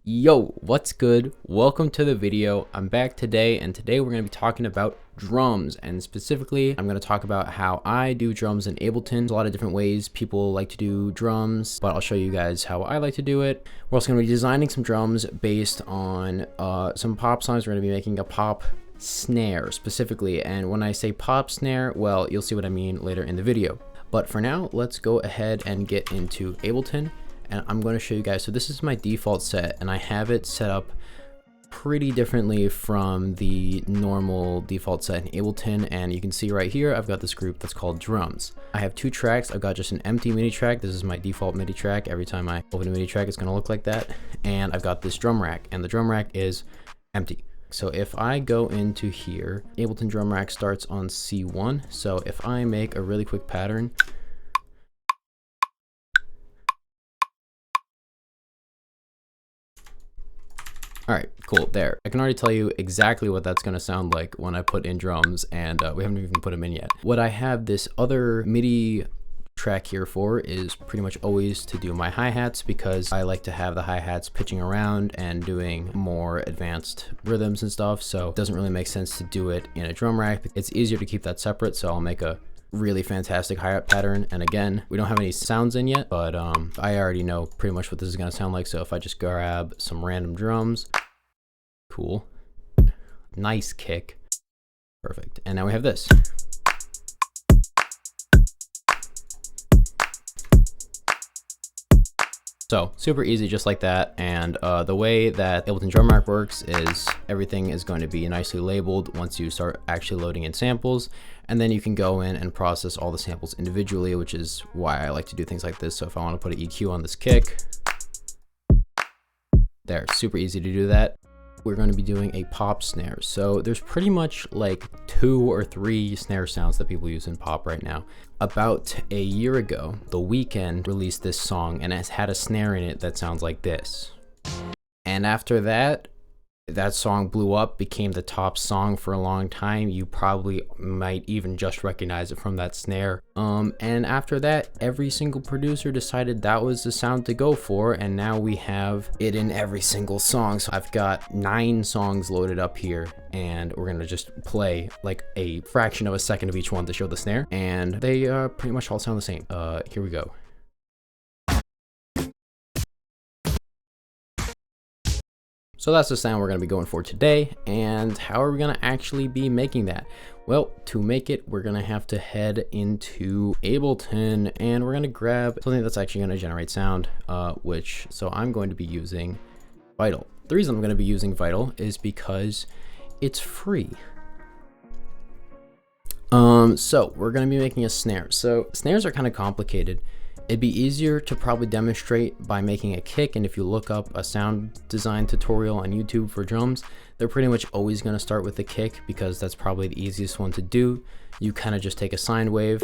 Yo, what's good? Welcome to the video. I'm back today, and today we're going to be talking about drums, and specifically I'm going to talk about how I do drums in Ableton. There's a lot of different ways people like to do drums, but I'll show you guys how I like to do it. We're also going to be designing some drums based on some pop songs. We're going to be making a pop snare specifically, and when I say pop snare, well, you'll see what I mean later in the video. But for now, let's go ahead and get into Ableton. And I'm going to show you guys. So this is my default set, and I have it set up pretty differently from the normal default set in Ableton. And you can see right here, I've got this group that's called drums. I have two tracks. I've got just an empty MIDI track. This is my default MIDI track. Every time I open a MIDI track, it's going to look like that. And I've got this drum rack, and the drum rack is empty. So if I go into here, Ableton drum rack starts on C1. So if I make a really quick pattern, all right, cool, there. I can already tell you exactly what that's gonna sound like when I put in drums, and we haven't even put them in yet. What I have this other MIDI track here for is pretty much always to do my hi-hats, because I like to have the hi-hats pitching around and doing more advanced rhythms and stuff, so it doesn't really make sense to do it in a drum rack. It's easier to keep that separate, so I'll make a really fantastic hi-hat pattern. And again, we don't have any sounds in yet, but I already know pretty much what this is going to sound like. So if I just grab some random drums, cool, nice kick, perfect, and now we have this. So super easy, just like that. And the way that Ableton drum rack works is everything is going to be nicely labeled once you start actually loading in samples, and then you can go in and process all the samples individually, which is why I like to do things like this. So if I want to put an EQ on this kick, there, super easy to do that. We're going to be doing a pop snare. So there's pretty much like 2 or 3 snare sounds that people use in pop right now. About a year ago, The Weeknd released this song, and it had a snare in it that sounds like this. And after that, that song blew up, became the top song for a long time. You probably might even just recognize it from that snare. And after that, every single producer decided that was the sound to go for, and now we have it in every single song. So I've got 9 songs loaded up here, and we're gonna just play like a fraction of a second of each one to show the snare, and they pretty much all sound the same. Here we go. So that's the sound we're going to be going for today. And how are we going to actually be making that? Well, to make it, we're going to have to head into Ableton, and we're going to grab something that's actually going to generate sound, so I'm going to be using Vital. The reason I'm going to be using Vital is because it's free. So we're going to be making a snare. So snares are kind of complicated. It'd be easier to probably demonstrate by making a kick, and if you look up a sound design tutorial on YouTube for drums, they're pretty much always going to start with the kick, because that's probably the easiest one to do. You kind of just take a sine wave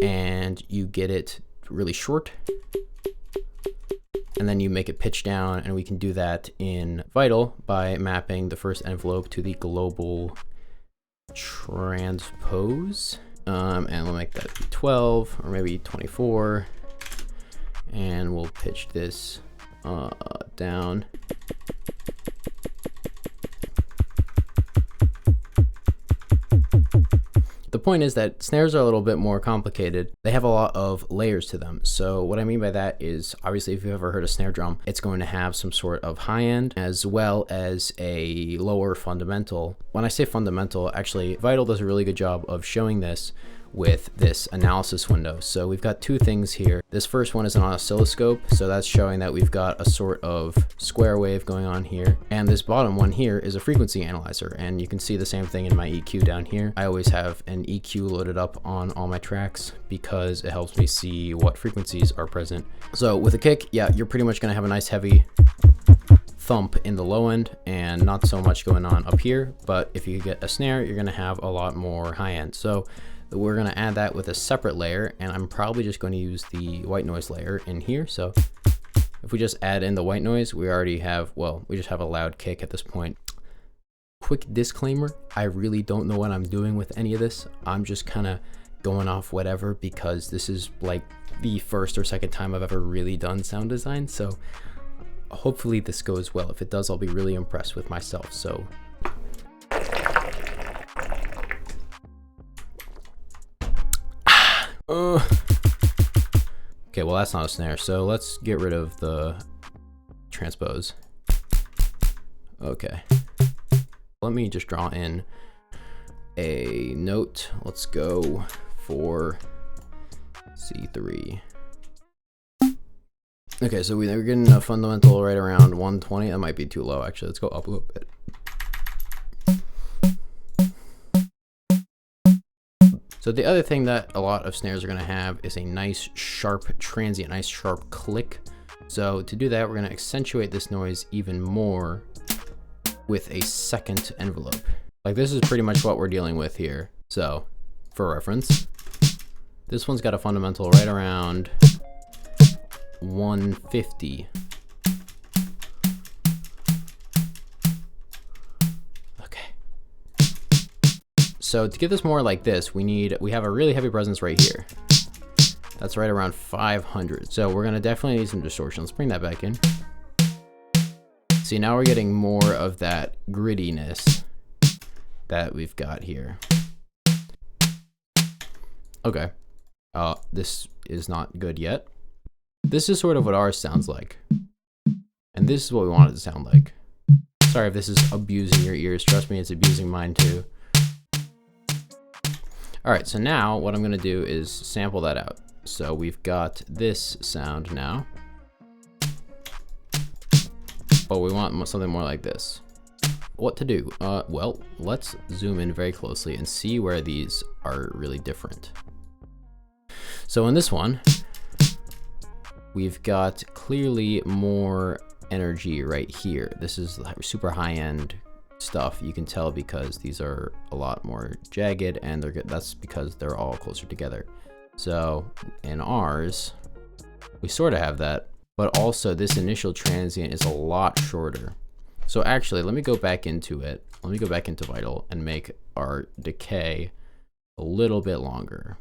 and you get it really short, and then you make it pitch down, and we can do that in Vital by mapping the first envelope to the global transpose. And we'll make that be 12 or maybe 24, and we'll pitch this down. The point is that snares are a little bit more complicated. They have a lot of layers to them. So what I mean by that is, obviously, if you've ever heard a snare drum, it's going to have some sort of high end as well as a lower fundamental. When I say fundamental, actually, Vital does a really good job of showing this with this analysis window. So we've got 2 things here. This first one is an oscilloscope, so that's showing that we've got a sort of square wave going on here, and this bottom one here is a frequency analyzer, and you can see the same thing in my EQ down here. I always have an EQ loaded up on all my tracks because it helps me see what frequencies are present. So with a kick, yeah, you're pretty much gonna have a nice heavy thump in the low end and not so much going on up here, but if you get a snare, you're gonna have a lot more high end. So we're going to add that with a separate layer, and I'm probably just going to use the white noise layer in here. So if we just add in the white noise, we already have, well, we just have a loud kick at this point. Quick disclaimer, I really don't know what I'm doing with any of this. I'm just kind of going off whatever, because this is like the first or second time I've ever really done sound design. So hopefully this goes well. If it does, I'll be really impressed with myself. So okay, well that's not a snare, so let's get rid of the transpose. Okay, let me just draw in a note. Let's go for C3. Okay, so we're getting a fundamental right around 120. That might be too low, actually. Let's go up a little bit. So the other thing that a lot of snares are going to have is a nice sharp transient, nice sharp click. So to do that, we're going to accentuate this noise even more with a second envelope. Like this is pretty much what we're dealing with here. So for reference, this one's got a fundamental right around 150. So to get this more like this, we have a really heavy presence right here. That's right around 500. So we're gonna definitely need some distortion. Let's bring that back in. See, now we're getting more of that grittiness that we've got here. Okay, this is not good yet. This is sort of what ours sounds like. And this is what we want it to sound like. Sorry if this is abusing your ears. Trust me, it's abusing mine too. All right, so now what I'm gonna do is sample that out. So we've got this sound now, but we want something more like this. What to do? Well, let's zoom in very closely and see where these are really different. So in this one, we've got clearly more energy right here. This is super high-end stuff. You can tell because these are a lot more jagged, and that's because they're all closer together. So in ours, we sort of have that, but also this initial transient is a lot shorter. So actually, let me go back into it. Let me go back into Vital and make our decay a little bit longer.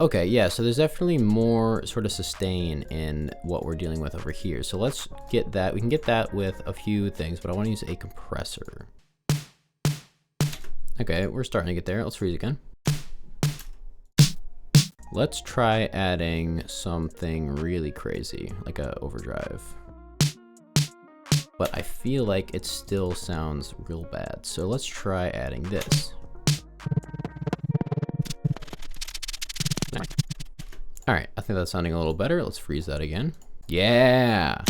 Okay, yeah, so there's definitely more sort of sustain in what we're dealing with over here. So let's get that. We can get that with a few things, but I want to use a compressor. Okay, we're starting to get there. Let's freeze again. Let's try adding something really crazy, like a overdrive. But I feel like it still sounds real bad. So let's try adding this. All right, I think that's sounding a little better. Let's freeze that again. Yeah.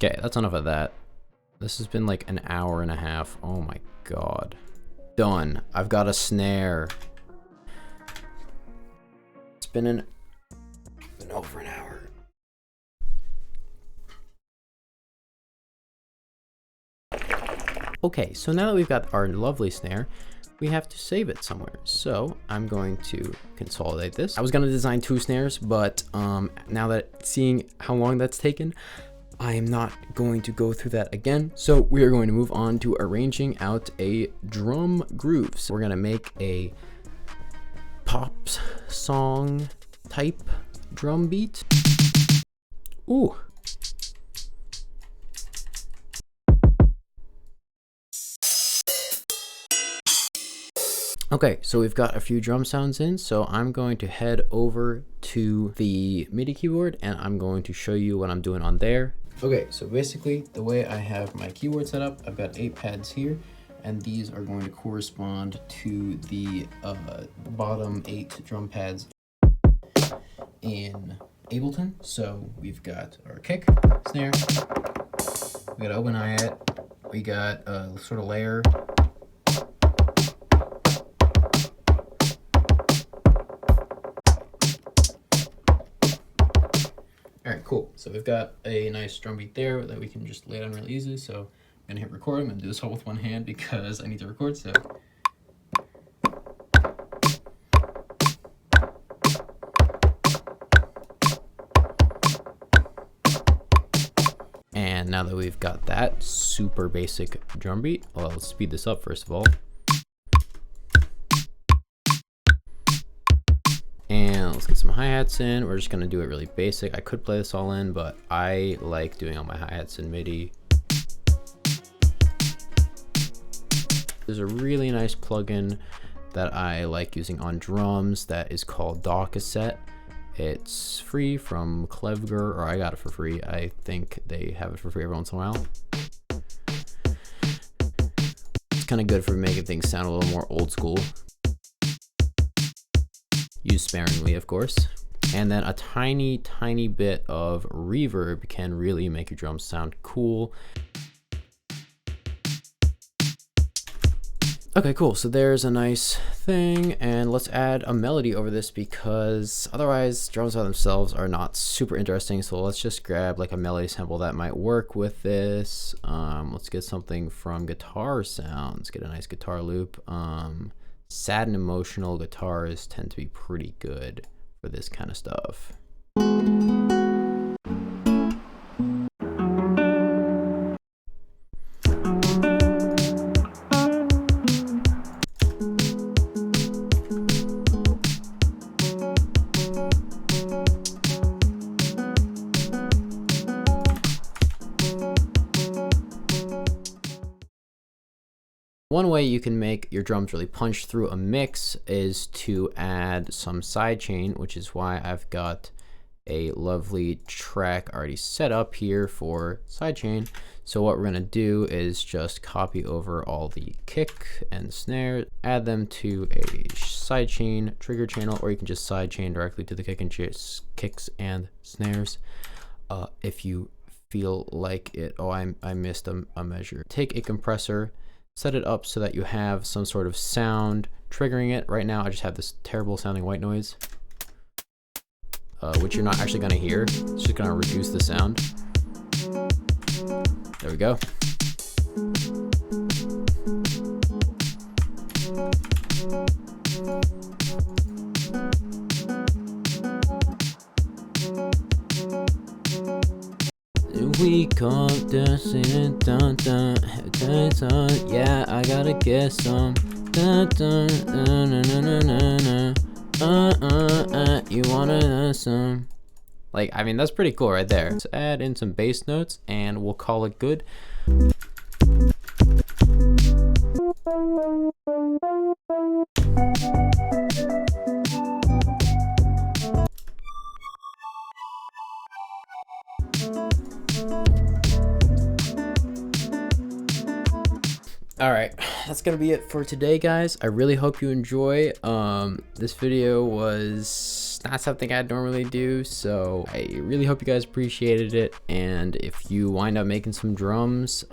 Okay, that's enough of that. This has been like an hour and a half. Oh my God. Done. I've got a snare. Been over an hour. Okay, so now that we've got our lovely snare, we have to save it somewhere. So I'm going to consolidate this. I was going to design 2 snares, but now that seeing how long that's taken, I am not going to go through that again. So we are going to move on to arranging out a drum groove. So we're going to make a pop song type drum beat. Ooh. Okay, so we've got a few drum sounds in, so I'm going to head over to the MIDI keyboard and I'm going to show you what I'm doing on there. Okay, so basically the way I have my keyboard set up, I've got 8 pads here, and these are going to correspond to the bottom 8 drum pads in Ableton. So we've got our kick, snare, we got open hi-hat, we got a sort of layer, all right, cool. So we've got a nice drum beat there that we can just lay down really easily. So I'm gonna hit record. I'm gonna do this all with one hand because I need to record. So now that we've got that super basic drum beat, well, let's speed this up first of all. And let's get some hi-hats in. We're just gonna do it really basic. I could play this all in, but I like doing all my hi-hats in MIDI. There's a really nice plugin that I like using on drums that is called DAW Cassette. It's free from Clevger, or I got it for free. I think they have it for free every once in a while. It's kind of good for making things sound a little more old school. Use sparingly, of course. And then a tiny bit of reverb can really make your drums sound cool. Okay, cool. So there's a nice thing, and let's add a melody over this because otherwise drums by themselves are not super interesting. So let's just grab like a melody sample that might work with this. Let's get something from Guitar Sounds. Get a nice guitar loop. Sad and emotional guitars tend to be pretty good for this kind of stuff. One way you can make your drums really punch through a mix is to add some sidechain, which is why I've got a lovely track already set up here for sidechain. So what we're gonna do is just copy over all the kick and snare, add them to a sidechain trigger channel, or you can just sidechain directly to the kicks and snares. If you feel like it, oh, I missed a measure. Take a compressor, set it up so that you have some sort of sound triggering it. Right now I just have this terrible sounding white noise, which you're not actually gonna hear. It's just gonna reduce the sound. There we go. We come dancing, dun dun, dun dun. Yeah, I gotta get some. Dun dun, dun dun dun dun dun. You wanna some? Like, I mean, that's pretty cool right there. Let's add in some bass notes, and we'll call it good. All right, that's gonna be it for today, guys. I really hope you enjoy. This video was not something I'd normally do, so I really hope you guys appreciated it. And if you wind up making some drums,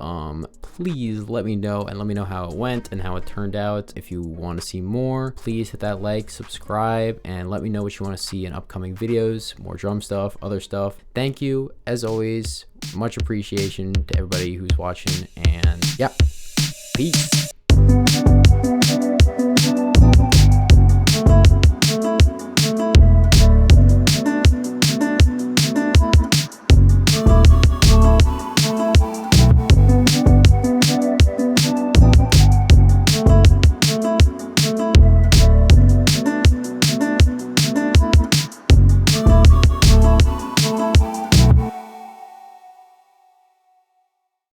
please let me know, and let me know how it went and how it turned out. If you want to see more, please hit that like, subscribe, and let me know what you want to see in upcoming videos, more drum stuff, other stuff. Thank you, as always. Much appreciation to everybody who's watching, and yeah. Peace.